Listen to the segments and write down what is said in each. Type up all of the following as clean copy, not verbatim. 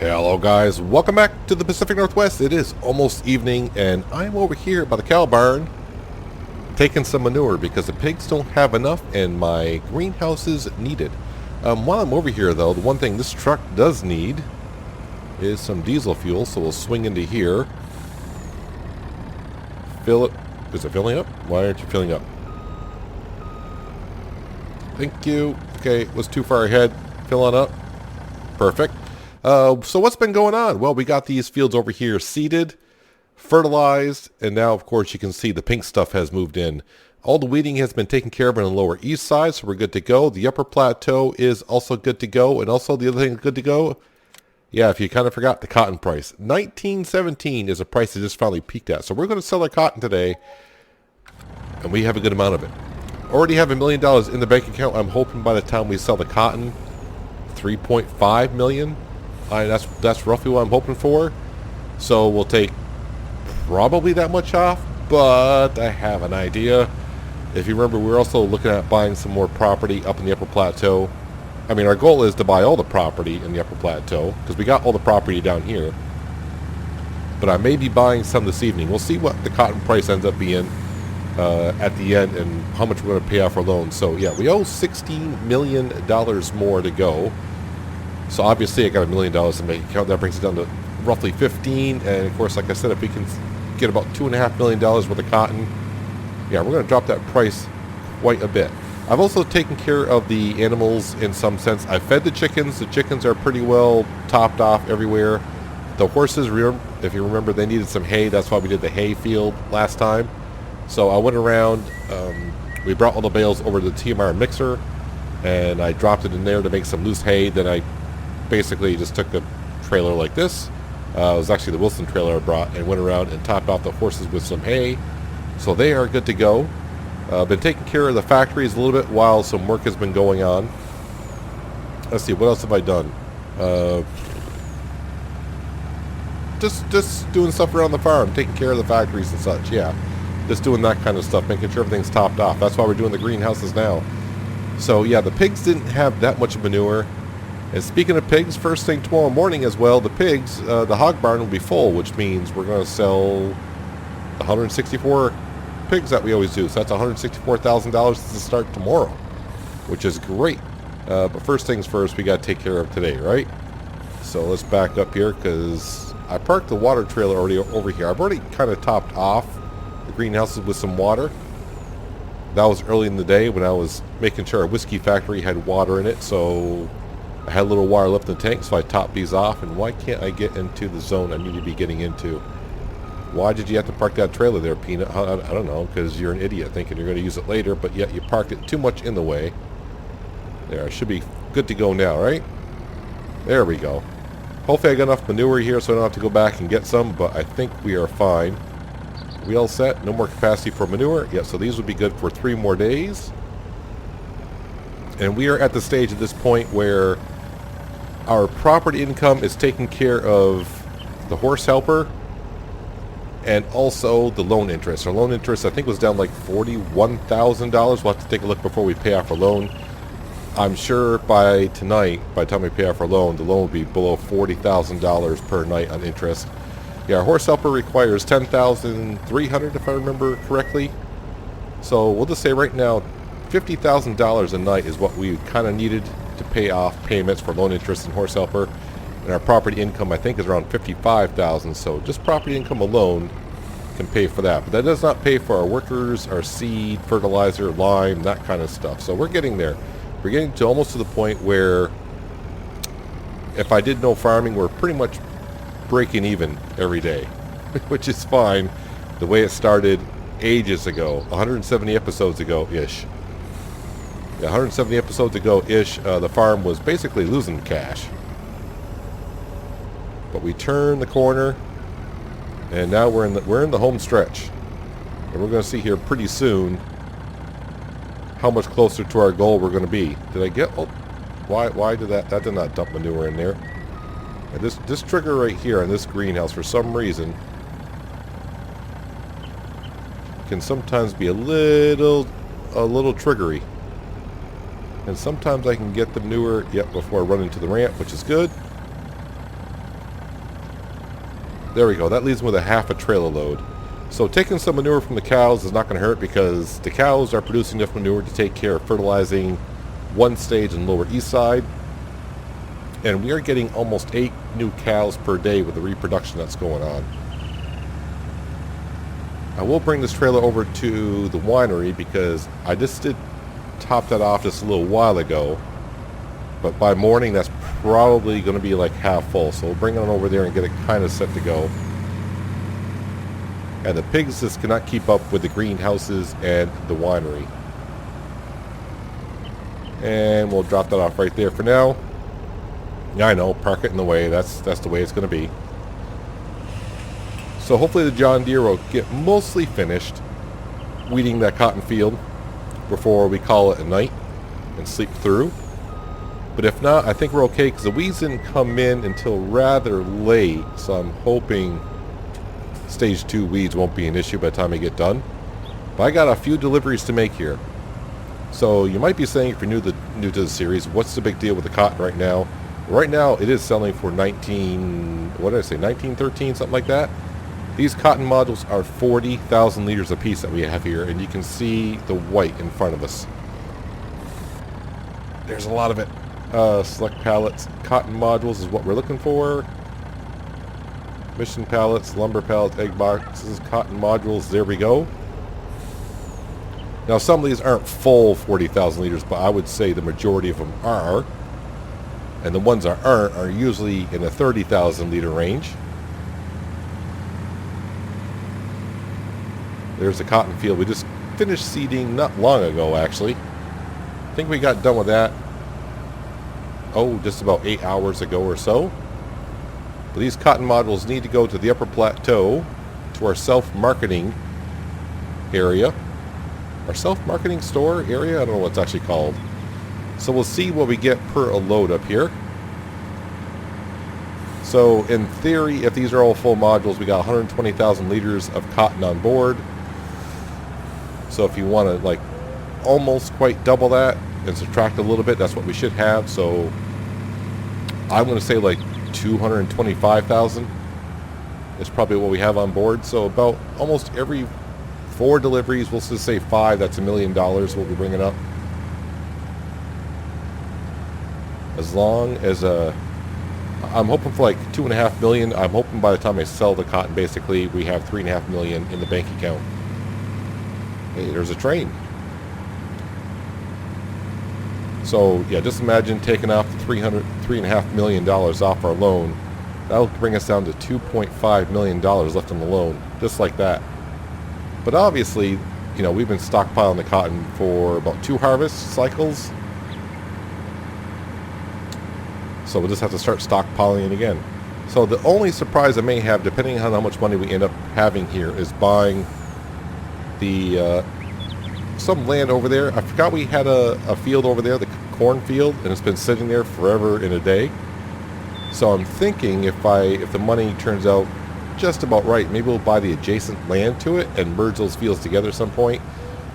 Hello guys, welcome back to the Pacific Northwest. It is almost evening and I'm over here by the cow barn taking some manure because the pigs don't have enough and my greenhouse is needed. While I'm over here though, the one thing this truck does need is some diesel fuel, so we'll swing into here. Fill it. Is it filling up? Why aren't you filling up? Thank you. Okay, was too far ahead. Fill on up. Perfect. So what's been going on? Well, we got these fields over here seeded, fertilized, and now, of course, you can see the pink stuff has moved in. All the weeding has been taken care of on the lower east side, so we're good to go. The upper plateau is also good to go, and also the other thing good to go, yeah, if you kind of forgot, the cotton price. 1917 is a price that just finally peaked at. So we're going to sell our cotton today, and we have a good amount of it. Already have $1 million in the bank account. I'm hoping by the time we sell the cotton, 3.5 million. That's roughly what I'm hoping for. So we'll take probably that much off, but I have an idea. If you remember, we're also looking at buying some more property up in the upper plateau. I mean, our goal is to buy all the property in the upper plateau because we got all the property down here. But I may be buying some this evening. We'll see what the cotton price ends up being at the end and how much we're going to pay off our loan. So yeah, we owe $16 million more to go. So obviously I got $1 million in my account. That brings it down to roughly 15. And of course, like I said, if we can get about $2.5 million worth of cotton, yeah, we're going to drop that price quite a bit. I've also taken care of the animals in some sense. I fed the chickens. The chickens are pretty well topped off everywhere. The horses, if you remember, they needed some hay. That's why we did the hay field last time. So I went around. We brought all the bales over to the TMR mixer, and I dropped it in there to make some loose hay. Then I basically just took a trailer like this. It was actually the Wilson trailer I brought, and went around and topped off the horses with some hay. So they are good to go. Been taking care of the factories a little bit while some work has been going on. Let's see, what else have I done? Just doing stuff around the farm, taking care of the factories and such, yeah. Just doing that kind of stuff, making sure everything's topped off. That's why we're doing the greenhouses now. So yeah, the pigs didn't have that much manure. And speaking of pigs, first thing tomorrow morning as well, the pigs, the hog barn will be full, which means we're going to sell 164 pigs that we always do. So that's $164,000 to start tomorrow, which is great. But first things first, we got to take care of today, right? So let's back up here because I parked the water trailer already over here. I've already kind of topped off the greenhouses with some water. That was early in the day when I was making sure our whiskey factory had water in it, so I had a little water left in the tank, so I topped these off. And why can't I get into the zone I need to be getting into? Why did you have to park that trailer there, Peanut? I don't know, because you're an idiot thinking you're going to use it later, but yet you parked it too much in the way. There, I should be good to go now, right? There we go. Hopefully I got enough manure here so I don't have to go back and get some, but I think we are fine. We all set? No more capacity for manure? Yeah, so these would be good for 3 more days. And we are at the stage at this point where our property income is taking care of the horse helper and also the loan interest. Our loan interest, I think, was down like $41,000. We'll have to take a look before we pay off our loan. I'm sure by tonight, by the time we pay off our loan, the loan will be below $40,000 per night on interest. Yeah, our horse helper requires $10,300 if I remember correctly. So we'll just say right now, $50,000 a night is what we kind of needed to pay off payments for loan interest and horse helper. And our property income, I think, is around $55,000. So just property income alone can pay for that. But that does not pay for our workers, our seed, fertilizer, lime, that kind of stuff. So we're getting there. We're getting to almost to the point where if I did no farming, we're pretty much breaking even every day, which is fine. The way it started ages ago, 170 episodes ago-ish. Yeah, 170 episodes ago-ish, the farm was basically losing cash. But we turned the corner, and now we're in the home stretch. And we're going to see here pretty soon how much closer to our goal we're going to be. Did I get... Oh, why did that did not dump manure in there. And this trigger right here on this greenhouse, for some reason, can sometimes be a little triggery. And sometimes I can get the manure, yep, before I run into the ramp, which is good. There we go. That leaves me with a half a trailer load. So taking some manure from the cows is not going to hurt because the cows are producing enough manure to take care of fertilizing one stage in Lower East Side. And we are getting almost 8 new cows per day with the reproduction that's going on. I will bring this trailer over to the winery because I just did top that off just a little while ago. But by morning, that's probably going to be like half full. So we'll bring it on over there and get it kind of set to go. And the pigs just cannot keep up with the greenhouses and the winery. And we'll drop that off right there for now. Yeah, I know, park it in the way. That's the way it's going to be. So hopefully the John Deere will get mostly finished weeding that cotton field before we call it a night and sleep through. But if not, I think we're okay because the weeds didn't come in until rather late. So I'm hoping stage 2 weeds won't be an issue by the time I get done. But I got a few deliveries to make here. So you might be saying, if you're new to the series, what's the big deal with the cotton right now? Right now it is selling for 1913, something like that. These cotton modules are 40,000 liters a piece that we have here, and you can see the white in front of us. There's a lot of it. Select pallets, cotton modules is what we're looking for. Mission pallets, lumber pallets, egg boxes, cotton modules, there we go. Now some of these aren't full 40,000 liters, but I would say the majority of them are. And the ones that aren't are usually in the 30,000 liter range. There's the cotton field. We just finished seeding not long ago, actually. I think we got done with that, just about 8 hours ago or so. But these cotton modules need to go to the upper plateau, to our self-marketing area. Our self-marketing store area? I don't know what it's actually called. So we'll see what we get per a load up here. So in theory, if these are all full modules, we got 120,000 liters of cotton on board. So if you want to like almost quite double that and subtract a little bit, that's what we should have. So I'm going to say like 225,000 is probably what we have on board. So about almost every 4 deliveries, we'll just say 5, that's $1 million we'll be bringing up. As long as I'm hoping for like 2.5 million. I'm hoping by the time I sell the cotton, basically we have 3.5 million in the bank account. Hey, there's a train. So yeah, just imagine taking off the $3.5 million off our loan. That'll bring us down to $2.5 million left on the loan, just like that. But obviously, you know, we've been stockpiling the cotton for about 2 harvest cycles. So we'll just have to start stockpiling it again. So the only surprise I may have, depending on how much money we end up having here, is buying the some land over there. I forgot we had a field over there, the corn field, and it's been sitting there forever and a day. So I'm thinking if the money turns out just about right, maybe we'll buy the adjacent land to it and merge those fields together at some point.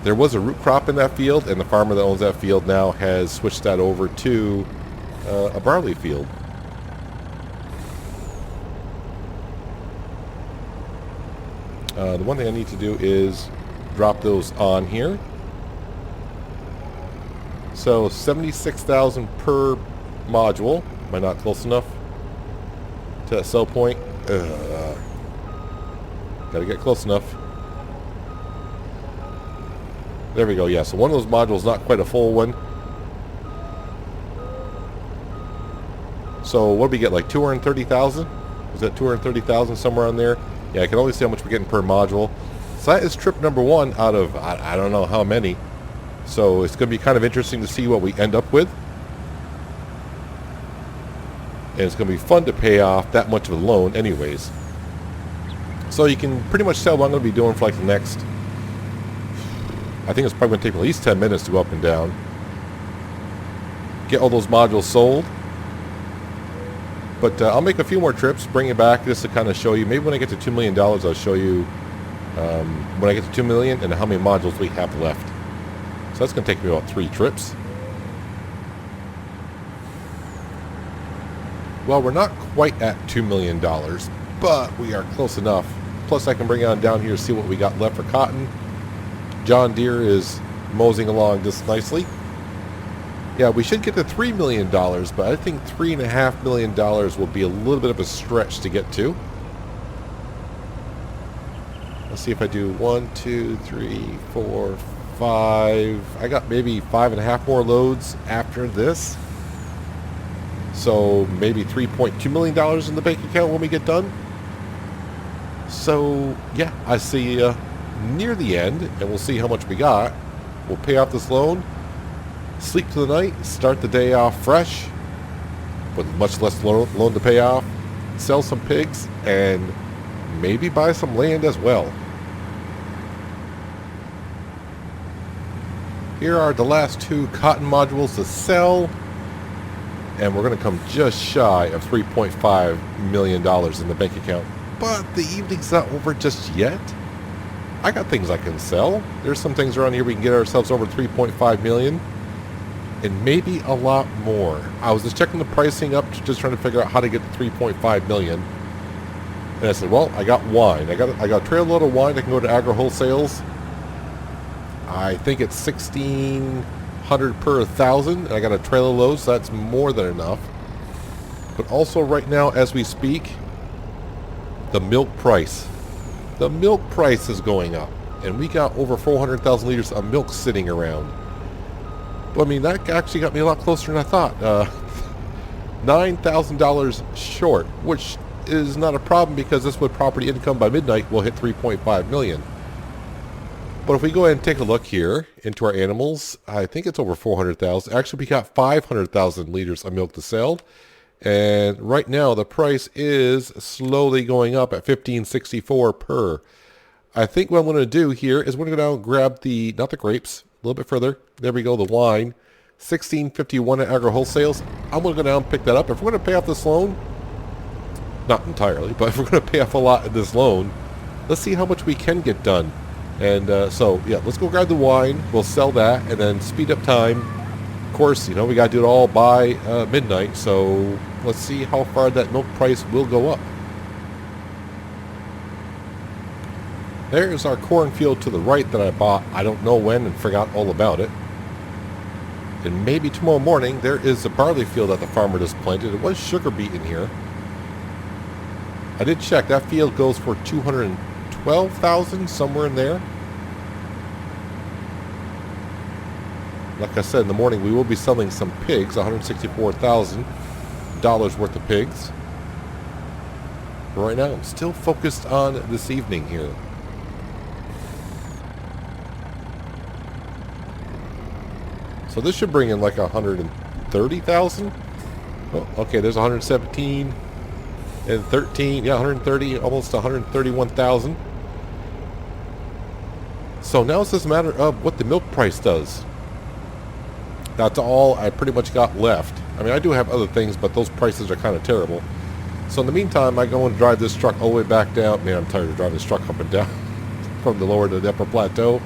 There was a root crop in that field, and the farmer that owns that field now has switched that over to a barley field. The one thing I need to do is drop those on here. So 76,000 per module. Am I not close enough to that sell point? Gotta get close enough. There we go. Yeah, so one of those modules, not quite a full one. So what do we get, like 230,000? Is that 230,000 somewhere on there? Yeah, I can only see how much we're getting per module. So that is trip number 1 out of I don't know how many. So it's going to be kind of interesting to see what we end up with. And it's going to be fun to pay off that much of a loan anyways. So you can pretty much tell what I'm going to be doing for like the next, I think it's probably going to take at least 10 minutes to go up and down. Get all those modules sold. But I'll make a few more trips, bring it back just to kind of show you. Maybe when I get to $2 million, I'll show you when I get to 2 million and how many modules we have left. So that's going to take me about 3 trips. Well, we're not quite at $2 million, but we are close enough. Plus, I can bring on down here to see what we got left for cotton. John Deere is moseying along just nicely. Yeah, we should get to $3 million, but I think $3.5 million will be a little bit of a stretch to get to. Let's see if I do 1, 2, 3, 4, 5. I got maybe 5.5 more loads after this. So maybe $3.2 million in the bank account when we get done. So yeah, I see you near the end, and we'll see how much we got. We'll pay off this loan, sleep to the night, start the day off fresh with much less loan to pay off, sell some pigs, and maybe buy some land as well. Here are the last 2 cotton modules to sell, and we're going to come just shy of $3.5 million in the bank account. But the evening's not over just yet. I got things I can sell. There's some things around here we can get ourselves over $3.5 million, and maybe a lot more. I was just checking the pricing up, just trying to figure out how to get to $3.5 million. And I said, well, I got wine. I got a trailer load of wine. I can go to Agro Wholesales. I think it's $1,600 per 1,000, and I got a trailer load, so that's more than enough. But also right now, as we speak, the milk price. The milk price is going up, and we got over 400,000 liters of milk sitting around. But I mean, that actually got me a lot closer than I thought. $9,000 short, which is not a problem because this would property income by midnight will hit $3.5 million. But if we go ahead and take a look here into our animals, I think it's over 400,000. Actually, we got 500,000 liters of milk to sell. And right now, the price is slowly going up at $15.64 per. I think what I'm going to do here is we're going to go down and grab the, not the grapes, a little bit further. There we go, the wine. $16.51 at Agro Wholesales. I'm going to go down and pick that up. If we're going to pay off this loan, not entirely, but if we're going to pay off a lot of this loan, let's see how much we can get done. And so, yeah, let's go grab the wine. We'll sell that and then speed up time. Of course, you know, we got to do it all by midnight. So let's see how far that milk price will go up. There's our cornfield to the right that I bought. I don't know when and forgot all about it. And maybe tomorrow morning there is a barley field that the farmer just planted. It was sugar beet in here. I did check. That field goes for $212,000, somewhere in there. Like I said, in the morning we will be selling some pigs, $164,000 worth of pigs. But right now I'm still focused on this evening here. So this should bring in like 130,000. Oh, okay, there's 117 and 13. Yeah, 130, almost 131,000. So now it's just a matter of what the milk price does. That's all I pretty much got left. I mean, I do have other things, but those prices are kind of terrible. So in the meantime, I go and drive this truck all the way back down. Man, I'm tired of driving this truck up and down from the lower to the upper plateau.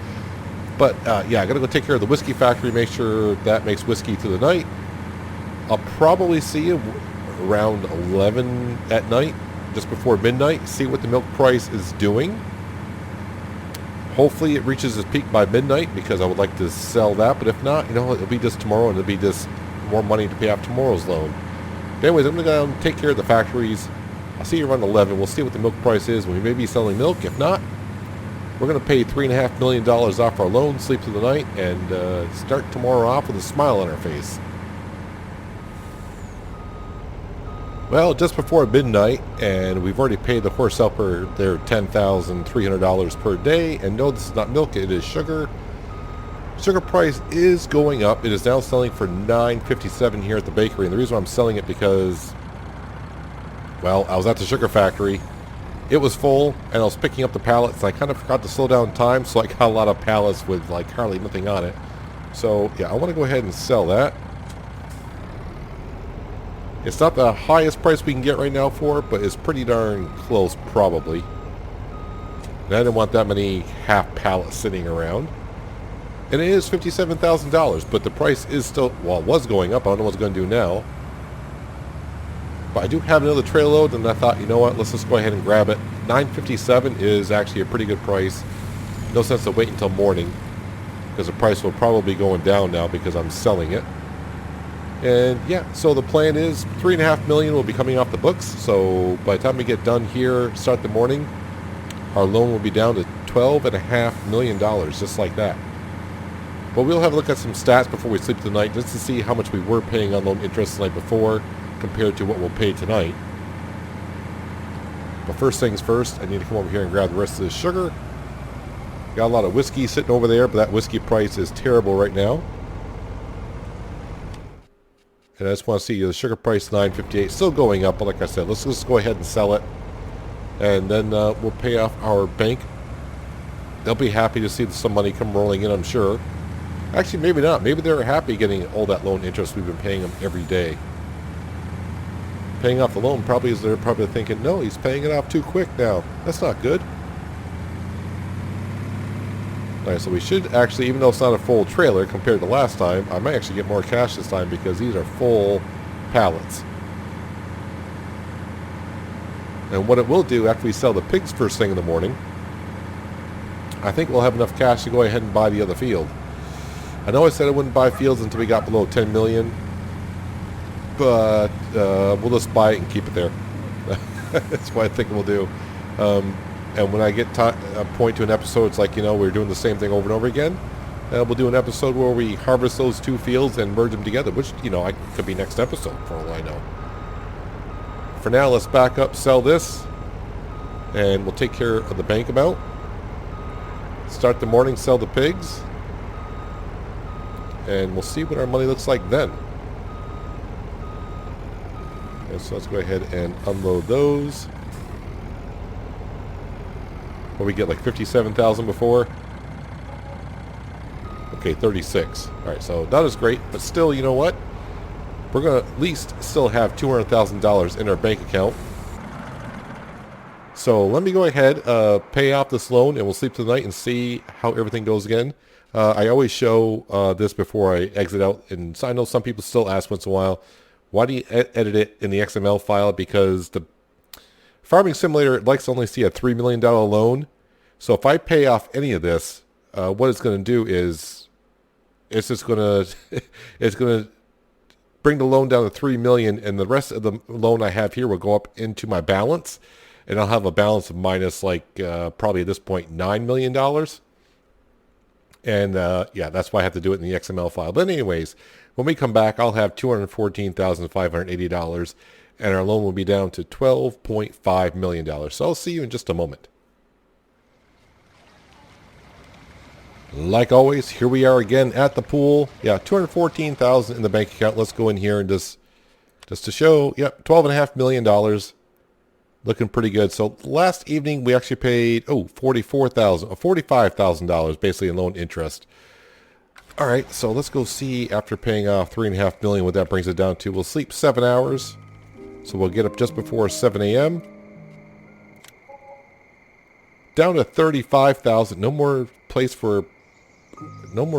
But yeah, I got to go take care of the whiskey factory, make sure that makes whiskey through the night. I'll probably see you around 11 at night, just before midnight, see what the milk price is doing. Hopefully it reaches its peak by midnight because I would like to sell that. But if not, you know, it'll be just tomorrow and it'll be just more money to pay off tomorrow's loan. But anyways, I'm going to go down and take care of the factories. I'll see you around 11. We'll see what the milk price is. We may be selling milk. If not, we're going to pay $3.5 million off our loan, sleep through the night, and start tomorrow off with a smile on our face. Well, just before midnight, and we've already paid the horse helper their $10,300 per day. And no, this is not milk, it is sugar. Sugar price is going up. It is now selling for $9.57 here at the bakery. And the reason why I'm selling it because, well, I was at the sugar factory. It was full, and I was picking up the pallets. I kind of forgot to slow down time, so I got a lot of pallets with like hardly nothing on it. So yeah, I want to go ahead and sell that. It's not the highest price we can get right now for it, but it's pretty darn close, probably. And I didn't want that many half pallets sitting around. And it is $57,000, but the price is still, well, it was going up. I don't know what it's going to do now. But I do have another trail load, and I thought, you know what, let's just go ahead and grab it. $9.57 is actually a pretty good price. No sense to wait until morning, because the price will probably be going down now because I'm selling it. And yeah, so the plan is $3.5 million will be coming off the books. So by the time we get done here, start the morning, our loan will be down to $12.5 million, just like that. But we'll have a look at some stats before we sleep tonight, just to see how much we were paying on loan interest the night before compared to what we'll pay tonight. But first things first, I need to come over here and grab the rest of this sugar. Got a lot of whiskey sitting over there, but that whiskey price is terrible right now. And I just want to see the sugar price, $9.58, still going up. But like I said, let's just go ahead and sell it. And then we'll pay off our bank. They'll be happy to see some money come rolling in, I'm sure. Actually, maybe not. Maybe they're happy getting all that loan interest we've been paying them every day. Paying off the loan probably is they're probably thinking, no, he's paying it off too quick now. That's not good. Alright, so we should actually, even though it's not a full trailer compared to last time, I might actually get more cash this time because these are full pallets. And what it will do after we sell the pigs first thing in the morning, I think we'll have enough cash to go ahead and buy the other field. I know I said I wouldn't buy fields until we got below 10 million, but we'll just buy it and keep it there. That's what I think we'll do. And when I get a point to an episode, it's like, you know, we're doing the same thing over and over again. We'll do an episode where we harvest those two fields and merge them together, which, you know, could be next episode for all I know. For now, let's back up, sell this, and we'll take care of the bank amount. Start the morning, sell the pigs, and we'll see what our money looks like then. And so let's go ahead and unload those. What we get, like 57,000 before? Okay, 36. Alright, so not as great, but still, you know what? We're going to at least still have $200,000 in our bank account. So let me go ahead, pay off this loan, and we'll sleep tonight and see how everything goes again. I always show this before I exit out, and so I know some people still ask once in a while, why do you edit it in the XML file? Because the Farming Simulator likes to only see a $3 million loan. So if I pay off any of this, what it's going to do is it's just going to it's going to bring the loan down to $3 million, and the rest of the loan I have here will go up into my balance, and I'll have a balance of minus like probably at this point $9 million. And yeah, that's why I have to do it in the XML file. But anyways, when we come back, I'll have $214,580, and our loan will be down to $12.5 million. So I'll see you in just a moment. Like always, here we are again at the pool. Yeah, $214,000 in the bank account. Let's go in here and just to show, yep, $12.5 million. Looking pretty good. So last evening we actually paid $45,000 basically in loan interest. All right, so let's go see after paying off $3.5 million what that brings it down to. We'll sleep 7 hours, so we'll get up just before 7 a.m. Down to 35,000. No more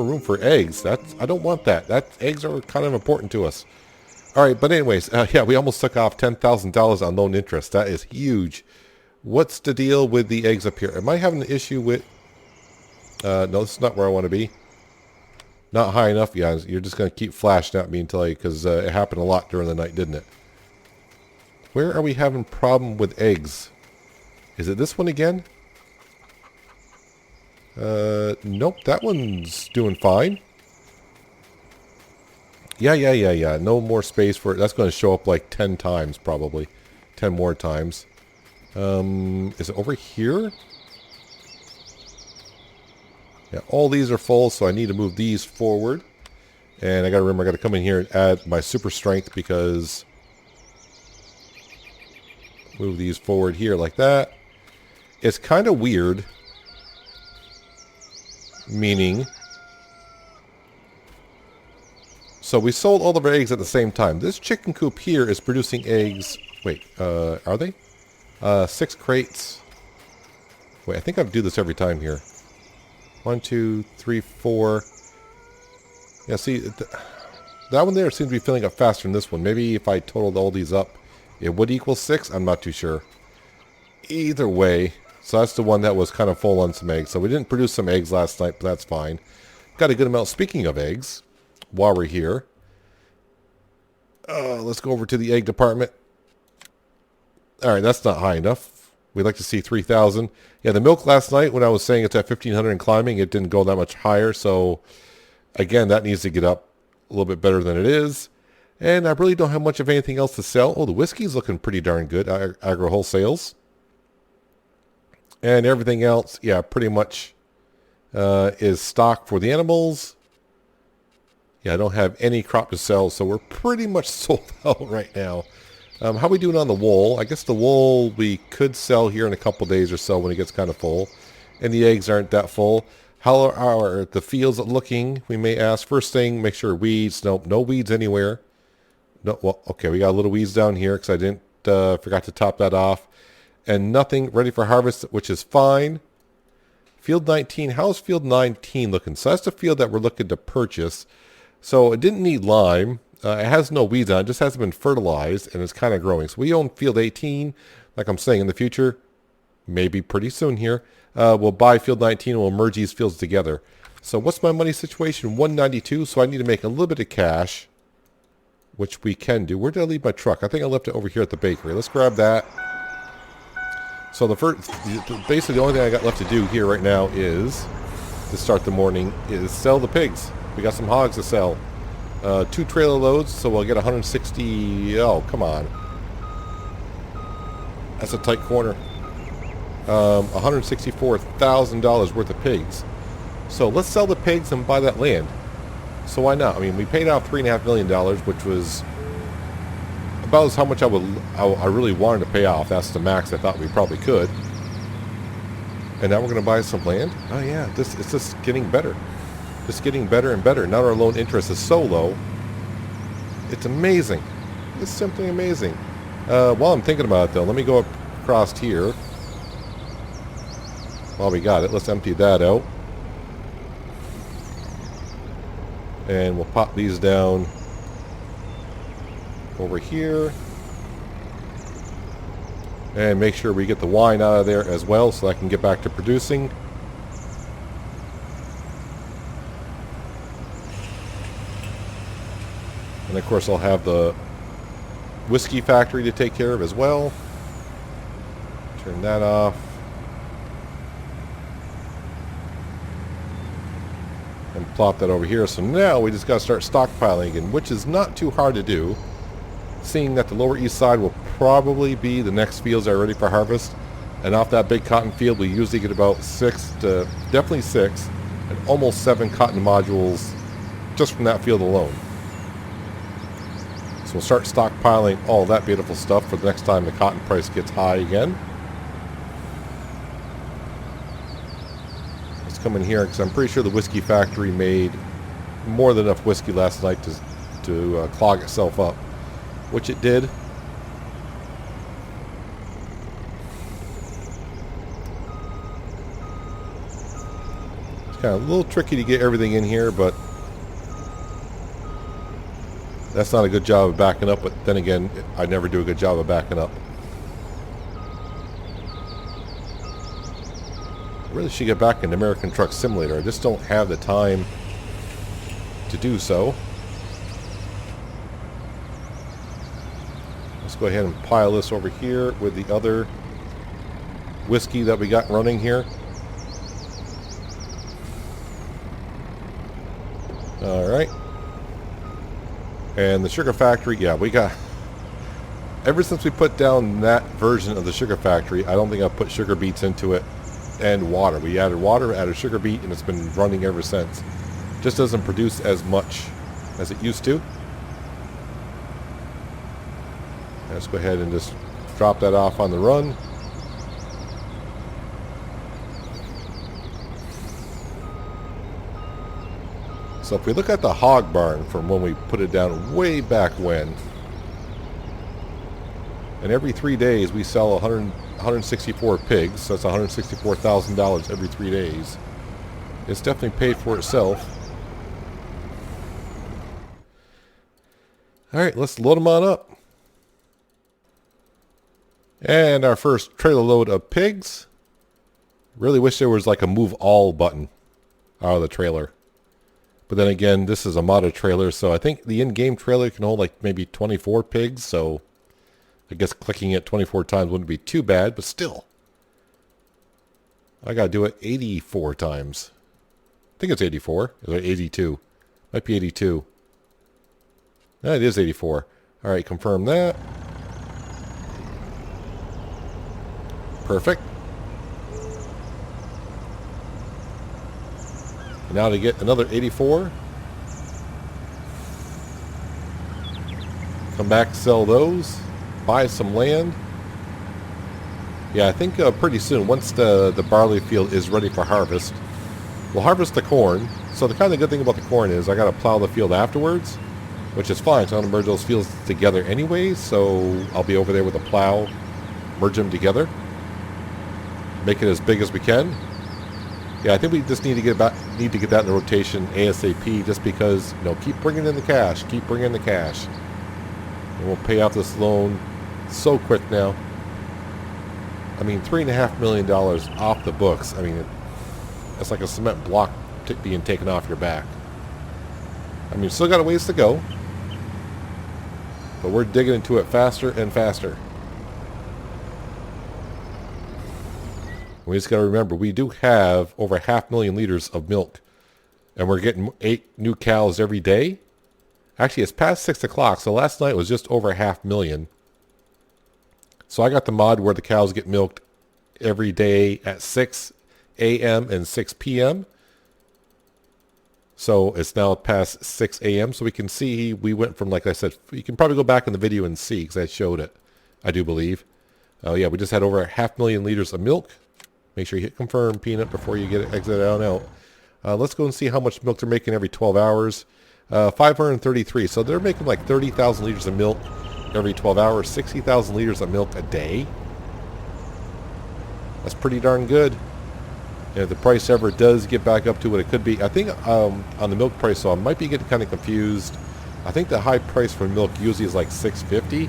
room for eggs. I don't want that. Eggs are kind of important to us. All right, but anyways, yeah, we almost took off $10,000 on loan interest. That is huge. What's the deal with the eggs up here? Am I having an issue with... no, this is not where I want to be. Not high enough, guys. You're just going to keep flashing at me until because it happened a lot during the night, didn't it? Where are we having problem with eggs? Is it this one again? Nope, that one's doing fine. Yeah. No more space for it. That's going to show up like 10 times, probably. 10 more times. Is it over here? Yeah, all these are full, so I need to move these forward. And I got to remember, I got to come in here and add my super strength because... Move these forward here like that. It's kind of weird. Meaning... So we sold all of our eggs at the same time. This chicken coop here is producing eggs... Wait, are they? 6 crates. Wait, I think I do this every time here. 1, 2, 3, 4. Yeah, see, that one there seems to be filling up faster than this one. Maybe if I totaled all these up, It would equal 6? I'm not too sure. Either way, so that's the one that was kind of full on some eggs. So we didn't produce some eggs last night, but that's fine. Got a good amount. Speaking of eggs, while we're here, let's go over to the egg department. All right, that's not high enough. We'd like to see 3,000. Yeah, the milk last night, when I was saying it's at 1,500 and climbing, it didn't go that much higher. So, again, that needs to get up a little bit better than it is. And I really don't have much of anything else to sell. Oh, the whiskey's looking pretty darn good. Agro wholesales. And everything else, yeah, pretty much is stock for the animals. Yeah, I don't have any crop to sell, so we're pretty much sold out right now. How are we doing on the wool? I guess the wool we could sell here in a couple days or so when it gets kind of full. And the eggs aren't that full. How are the fields looking? We may ask. First thing, make sure weeds. Nope, no weeds anywhere. No, well, okay, we got a little weeds down here because I didn't forgot to top that off. And nothing ready for harvest, which is fine. Field 19, how's field 19 looking? So that's the field that we're looking to purchase. So it didn't need lime. It has no weeds on it. It just hasn't been fertilized, and it's kind of growing. So we own field 18. Like I'm saying, in the future, maybe pretty soon here, we'll buy field 19 and we'll merge these fields together. So what's my money situation? 192. So I need to make a little bit of cash, which we can do. Where did I leave my truck? I think I left it over here at the bakery. Let's grab that. So basically the only thing I got left to do here right now is, to start the morning, is sell the pigs. We got some hogs to sell. 2 trailer loads, so we'll get 160. Oh, come on. That's a tight corner. $164,000 worth of pigs. So let's sell the pigs and buy that land. So why not? I mean, we paid out $3.5 million, which was about how much I really wanted to pay off. That's the max I thought we probably could. And now we're going to buy some land. Oh yeah, it's just getting better. Just getting better and better. Now our loan interest is so low. It's amazing. It's simply amazing. While I'm thinking about it though, let me go across here. While we got it, let's empty that out. And we'll pop these down over here. And make sure we get the wine out of there as well so I can get back to producing. And of course I'll have the whiskey factory to take care of as well. Turn that off. And plop that over here. So now we just got to start stockpiling again, which is not too hard to do, seeing that the lower east side will probably be the next fields that are ready for harvest. And off that big cotton field, we usually get about 6 to definitely 6 and almost 7 cotton modules just from that field alone. So we'll start stockpiling all that beautiful stuff for the next time the cotton price gets high again. Let's come in here because I'm pretty sure the whiskey factory made more than enough whiskey last night to clog itself up, which it did. It's kind of a little tricky to get everything in here, but that's not a good job of backing up. But then again, I never do a good job of backing up. I really should get back in American Truck Simulator. I just don't have the time to do so. Let's go ahead and pile this over here with the other whiskey that we got running here. Alright. And the sugar factory, yeah, we got... Ever since we put down that version of the sugar factory, I don't think I've put sugar beets into it and water. We added water, added sugar beet, and it's been running ever since. Just doesn't produce as much as it used to. Let's go ahead and just drop that off on the run. So if we look at the hog barn from when we put it down way back when, and every 3 days we sell 164 pigs, so that's $164,000 every 3 days. It's definitely paid for itself. Alright, let's load them on up. And our first trailer load of pigs. Really wish there was like a move all button out of the trailer. But then again, this is a modded trailer, so I think the in-game trailer can hold like maybe 24 pigs, so I guess clicking it 24 times wouldn't be too bad, but still. I gotta do it 84 times. I think it's 84. Is it 82? Might be 82. No, it is 84. Alright, confirm that. Perfect. And now to get another 84. Come back, sell those. Buy some land. Yeah, I think pretty soon, once the barley field is ready for harvest, we'll harvest the corn. So the kind of good thing about the corn is I got to plow the field afterwards, which is fine. So I'm going to merge those fields together anyways. So I'll be over there with a plow, merge them together, make it as big as we can. Yeah, I think we just need to get that in the rotation ASAP, just because, you know, keep bringing in the cash, keep bringing in the cash, and we'll pay off this loan so quick now. I mean, $3.5 million off the books. I mean, it's like a cement block being taken off your back. I mean, still got a ways to go, but we're digging into it faster and faster. We just got to remember, we do have over 500,000 liters of milk, and we're getting 8 new cows every day. Actually, it's past 6 o'clock, so last night was just over 500,000. So I got the mod where the cows get milked every day at 6 a.m. and 6 p.m. So it's now past 6 a.m. So we can see we went from, like I said, you can probably go back in the video and see because I showed it, I do believe. Yeah, we just had over 500,000 liters of milk. Make sure you hit confirm, Peanut, before you exit out. Let's go and see how much milk they're making every 12 hours. 533. So they're making like 30,000 liters of milk every 12 hours, 60,000 liters of milk a day. That's pretty darn good. And if the price ever does get back up to what it could be, I think on the milk price, so I might be getting kind of confused. I think the high price for milk usually is like $6.50.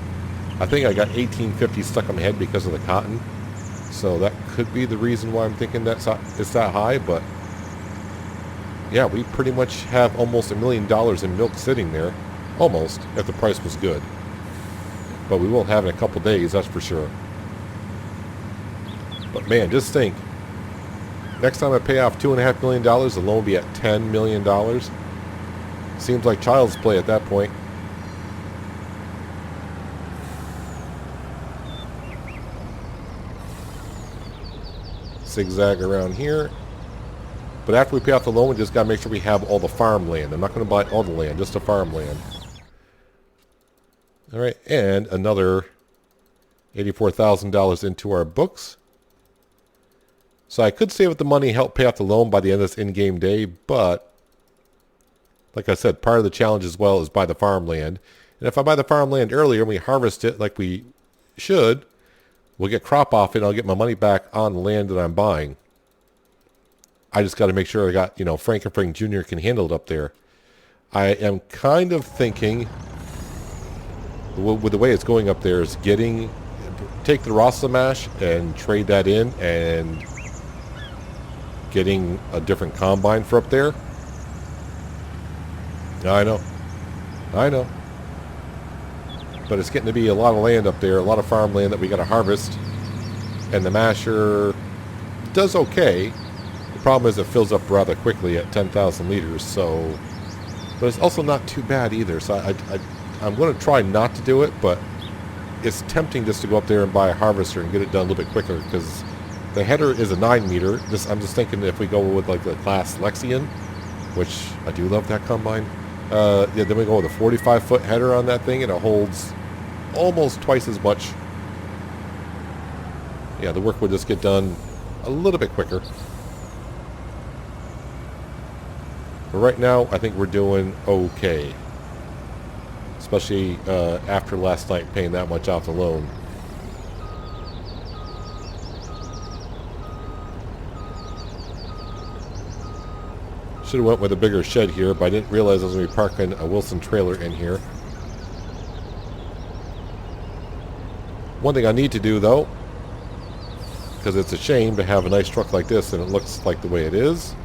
I think I got $18.50 stuck on my head because of the cotton. So that could be the reason why I'm thinking it's that high. But yeah, we pretty much have almost $1 million in milk sitting there. Almost, if the price was good. But we won't have it in a couple days, that's for sure. But man, just think. Next time I pay off $2.5 million, the loan will be at $10 million. Seems like child's play at that point. Zigzag around here. But after we pay off the loan, we just got to make sure we have all the farmland. I'm not going to buy all the land, just the farmland. All right, and another $84,000 into our books. So I could save up the money, help pay off the loan by the end of this in-game day, but like I said, part of the challenge as well is buy the farmland. And if I buy the farmland earlier and we harvest it like we should, we'll get crop off it and I'll get my money back on the land that I'm buying. I just got to make sure I got, Frankenfring Jr. can handle it up there. I am kind of thinking, with the way it's going up there, is take the Rasa mash and trade that in and getting a different combine for up there. I know. But it's getting to be a lot of land up there, a lot of farmland that we got to harvest. And the masher does okay. The problem is it fills up rather quickly at 10,000 liters, so... But it's also not too bad either, so I'm going to try not to do it, but it's tempting just to go up there and buy a harvester and get it done a little bit quicker, because the header is a 9 meter. I'm just thinking if we go with like the class Lexion, which I do love that combine, then we go with a 45-foot header on that thing, and it holds almost twice as much. Yeah, the work would just get done a little bit quicker. But right now, I think we're doing okay. Especially after last night paying that much off the loan. Should have went with a bigger shed here, but I didn't realize I was going to be parking a Wilson trailer in here. One thing I need to do, though, because it's a shame to have a nice truck like this and it looks like the way it is.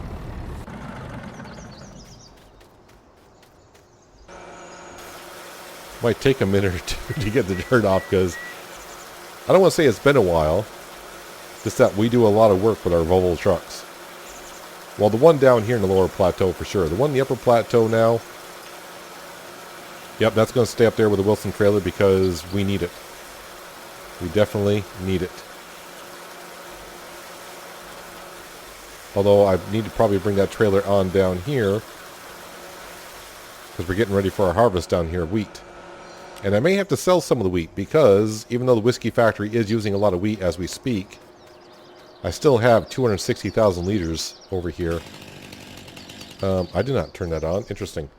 Might take a minute or two to get the dirt off, because I don't want to say it's been a while, just that we do a lot of work with our Volvo trucks. Well, the one down here in the lower plateau for sure. The one in the upper plateau now, yep, that's going to stay up there with the Wilson trailer because we need it. We definitely need it. Although I need to probably bring that trailer on down here because we're getting ready for our harvest down here of wheat. And I may have to sell some of the wheat because even though the whiskey factory is using a lot of wheat as we speak, I still have 260,000 liters over here. I did not turn that on. Interesting.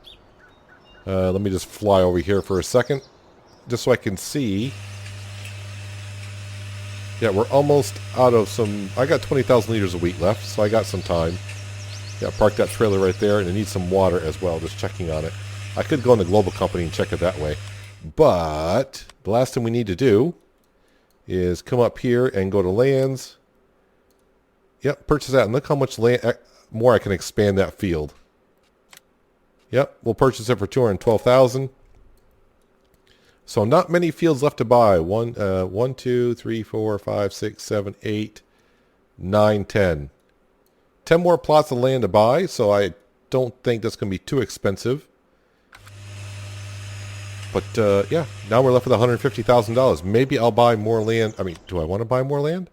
Let me just fly over here for a second just so I can see. Yeah, we're almost out of some... I got 20,000 liters of wheat left, so I got some time. Yeah, park that trailer right there, and it needs some water as well, just checking on it. I could go in the global company and check it that way. But the last thing we need to do is come up here and go to lands. Yep, purchase that, and look how much land more I can expand that field. Yep, we'll purchase it for 212,000. So not many fields left to buy. 1, 2, 3, 4, 5, 6, 7, 8, 9, 10. 10 more plots of land to buy, so I don't think that's going to be too expensive. But yeah, now we're left with $150,000. Maybe I'll buy more land. I mean, do I want to buy more land?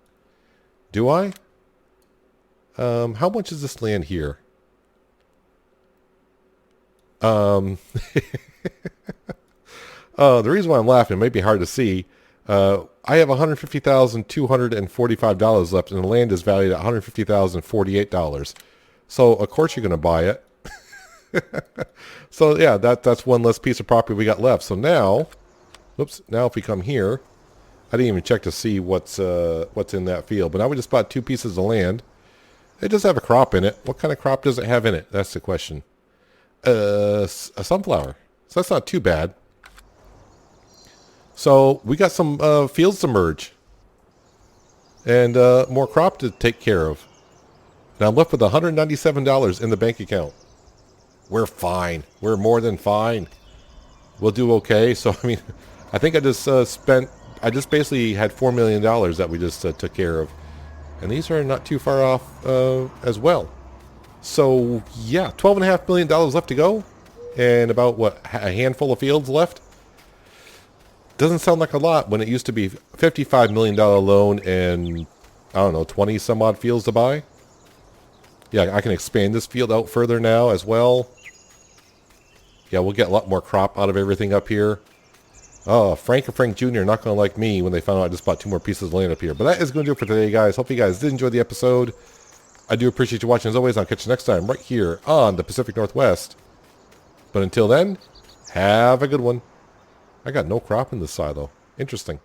Do I? How much is this land here? The reason why I'm laughing, it may be hard to see. I have $150,245 left, and the land is valued at $150,048. So of course you're going to buy it. So yeah, that's one less piece of property we got left. So now, whoops, now if we come here, I didn't even check to see what's in that field. But now we just bought 2 pieces of land. It does have a crop in it. What kind of crop does it have in it? That's the question. A sunflower. So that's not too bad. So we got some fields to merge. And more crop to take care of. And I'm left with $197 in the bank account. We're fine. We're more than fine. We'll do okay. So, I mean, I think I just I just basically had $4 million that we just took care of. And these are not too far off as well. So, yeah, $12.5 million left to go. And about, what, a handful of fields left? Doesn't sound like a lot when it used to be $55 million loan and, I don't know, 20 some odd fields to buy. Yeah, I can expand this field out further now as well. Yeah, we'll get a lot more crop out of everything up here. Oh, Frank and Frank Jr. are not going to like me when they find out I just bought 2 more pieces of land up here. But that is going to do it for today, guys. Hope you guys did enjoy the episode. I do appreciate you watching. As always, I'll catch you next time right here on the Pacific Northwest. But until then, have a good one. I got no crop in this silo. Interesting.